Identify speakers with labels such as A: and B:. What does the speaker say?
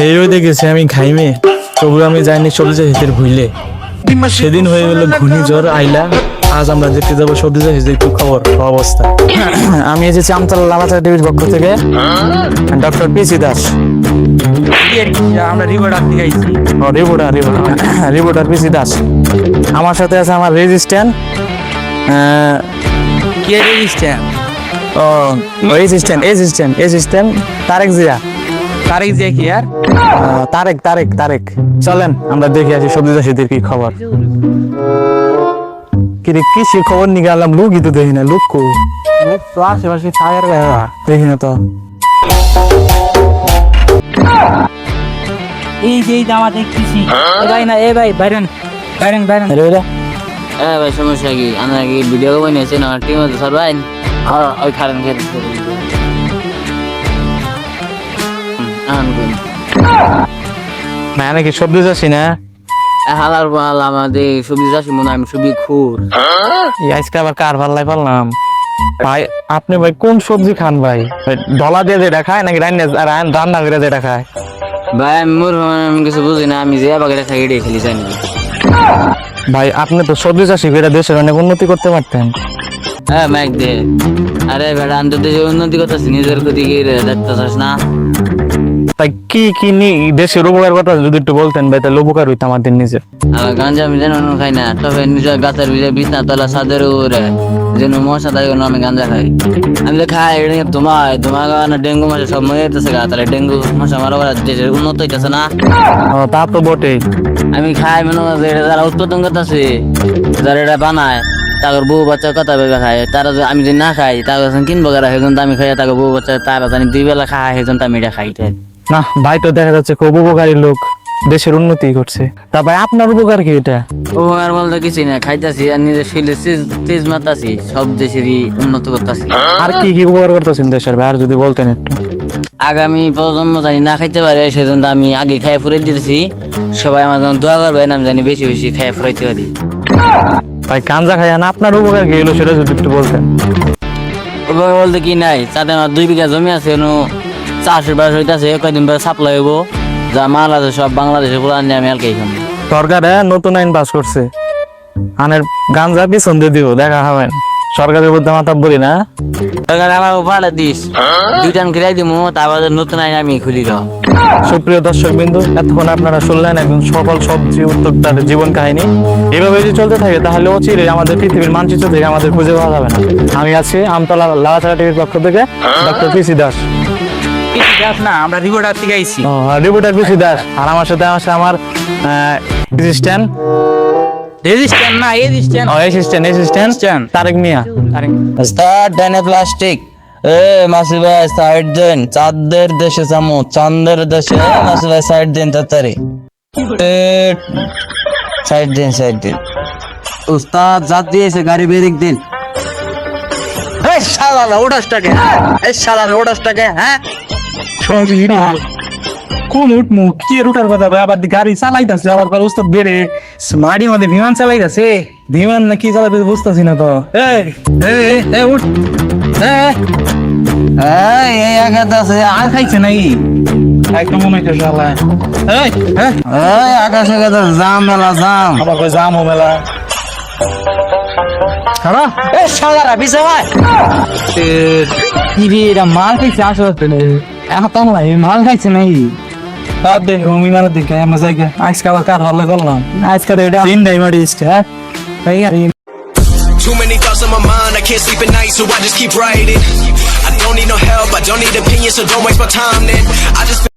A: হেরো দেখেছি আমি খাইমে, তবু আমি যাইনি সবজি চাষিদের ভুইলে। সেদিন হয়ে গেল ঘূর্ণিঝড় আইলা, আজ আমরা দেখতে যাবো সবজি চাষিদের কি খবর অবস্থা। আমি এসেছি আমতলা লাভাচা টিভির পক্ষ থেকে, ডক্টর পিসি দাস।
B: আমরা রিপোর্টার থেকে আইছি।
A: রিপোর্টার পিসি দাস। আমার সাথে আছে আমার রেজিস্ট্যান্ট
B: কে রেজিস্ট্যান্ট?
A: অ্যাসিস্ট্যান্ট তারেক জিয়া।
B: তারিখ যে কি আর
A: তারেক চলেন আমরা দেখে আসি সবজি চাষিদের কি খবর। কৃষি খবর নিয়ে গেলাম, লুকই তো দেখি না। লুক তো আশেপাশে টায়ার দেখি না তো।
B: এই যে জামা দেখতেছি ভাই না, এ ভাই বাইরেন।
C: ভাই সমস্যা কি? আমরা কি ভিডিও বানিয়েছি না টিম আছে স্যার ভাই? ওই খারাপ খেতে
A: মানে কি সবজি চাষি না?
C: হালার পাল আমাদের সবজি চাষি মনে হয় আমি সবজি খুর।
A: আজকে আবার কার পাল্লাই পারলাম ভাই। আপনি ভাই কোন সবজি খান ভাই? ডলা দিয়ে যেটা খায় নাকি রান্না করে যেটা খায়?
C: ভাই আমি আমি কিছু বুঝি না, আমি যে বাগেরা থাকি এটাই খেলি জানি।
A: ভাই আপনি তো সবজি চাষি করে দেশের অনেক উন্নতি করতে পারতেন।
C: হ্যাঁ মাইক দে। আরে বেটা আমি তো দেশে উন্নতি করতেছি, নিজের দিকে দেখতেছিস না?
A: তাই কি দেশের উপকার কথা যদি একটু বলতেন ভাই, তাহলে উপকার হইতো আমাদের নিজের।
C: গাঞ্জা আমি যেন খাই না, তবে নিজের গাছের বিছনা তলা ছাদের উপরে যেন মশা থাকে আমি গাঞ্জা খাই। আমি তো খাই তোমার ডেঙ্গু মশা সব মরে যেতেছে গা, তাহলে ডেঙ্গু মশা মারা দেশের উন্নত হইতেছে না?
A: তা তো বটেই।
C: আমি খাই মনে হয় যারা উৎপাদন করতেছে, যারা এটা বানায় তাদের বউ বাচ্চা কথা ভেবে খায়। তারা আমি যদি না খাই তাদের কিনবো গারা, সেজন আমি খাই। তাকে বউ বাচ্চা তারা জানি 2 বেলা খায়, সেজন আমি এটা খাইতে
A: না। ভাই তো দেখা যাচ্ছে খুব উপকারী লোক, দেশের উন্নতি করছে। তা ভাই আপনার উপকার কি এটা?
C: উপকার বলতে কিছুই না, খাইতেছি আর নিজের শরীরে তেজ মারতাছি, সব দেশেরই উন্নত করতেছি।
A: আর কি উপকার করতেছেন দেশের ভাই, আর যদি বলতেন একটু।
C: আগামী প্রজন্ম জানি না খাইতে পারে, সেজন্য আমি আগে খাই ফুরাই দিতেছি। সবাই আমার জন্য দোয়া করবে, আমি জানি বেশি বেশি খাই ফুরাইতে পারি।
A: ভাই গাঁজা খাই না, আপনার উপকার কি হলো সেটা যদি একটু বলতেন।
C: উপকার বলতে কি নাই, তাতে আমার 2 বিঘা জমি আছে, চাষের বাস হইতেছে, কয়েকদিন পরে সাপ্লাই হইব, যা মাল আছে সব বাংলাদেশে পুরো আনি আমি আলকেই খাবো।
A: সরকার নতুন আইন পাস করছে, আনের গাঁজা পিছন দিয়ে দিব, দেখা হবেন। সরকারের মধ্যে মাথা বলি না,
C: সরকার আমার ভাড়া দিস 2 টান কিরাই দিব, তারপর নতুন আইন আমি খুলি দাও।
A: সুপ্রিয় দর্শক বিন্দু, এতক্ষণ আপনারা শুনলেন একজন সফল সবজি উদ্যোক্তার জীবন কাহিনী। এভাবে যদি চলতে থাকে তাহলে অচিরে আমাদের পৃথিবীর মানচিত্র থেকে আমাদের খুঁজে পাওয়া যাবে না। আমি আছি আমতলা লাভাচা টিভির পক্ষ থেকে ডক্টর পিসি দাস।
B: না, আমরা রিপোর্টার থেকে আইছি।
A: রিপোর্টার পিসি দাস। আর আমার সাথে আছে আমার অ্যাসিস্ট্যান্ট তারেক মিয়া।
C: স্টার্ট ডাইনে প্লাস্টিক। মাসি ভাই সাইড দেন, চাঁদের দেশে যামো, চাঁদের দেশে। মাসি ভাই সাইড দেন তাড়াতাড়ি, সাইড দেন। উস্তাদ জাত দিয়েছে, গাড়ি ব্রেক দিন। এই শালা ওটাস টাকা, হ্যাঁ
B: কোন উঠমু কি রুটার কথা ভাই? আবার গাড়ি চালাইতেছে, আবার উস্তাদ বেড়ে মাড়ির মধ্যে বিমান চালাইতেছে। বিমান না কি চালাইতে বুঝতেছি না তো। উঠ।
C: এই আঘাত আছে,
B: আর খাইছে নাকি একদম মনে হইতে শালা।
C: আকাশে জাম মেলা, জাম
B: আবার কই জাম মেলা। খারাপ শালারা পিছে ভাই কি রে, এটা মাল খাইছে আসলে। এখন তো মাল খাইছে নাকি? বিমানের দিকে আমরা যাই আজকে আবার কার হলে করলাম। আজকে এটা তিনটাই মারিস।
D: Too many thoughts on my mind, I can't sleep at night, so I just keep writing. I don't need no help, I don't need opinions, so don't waste my time then. I just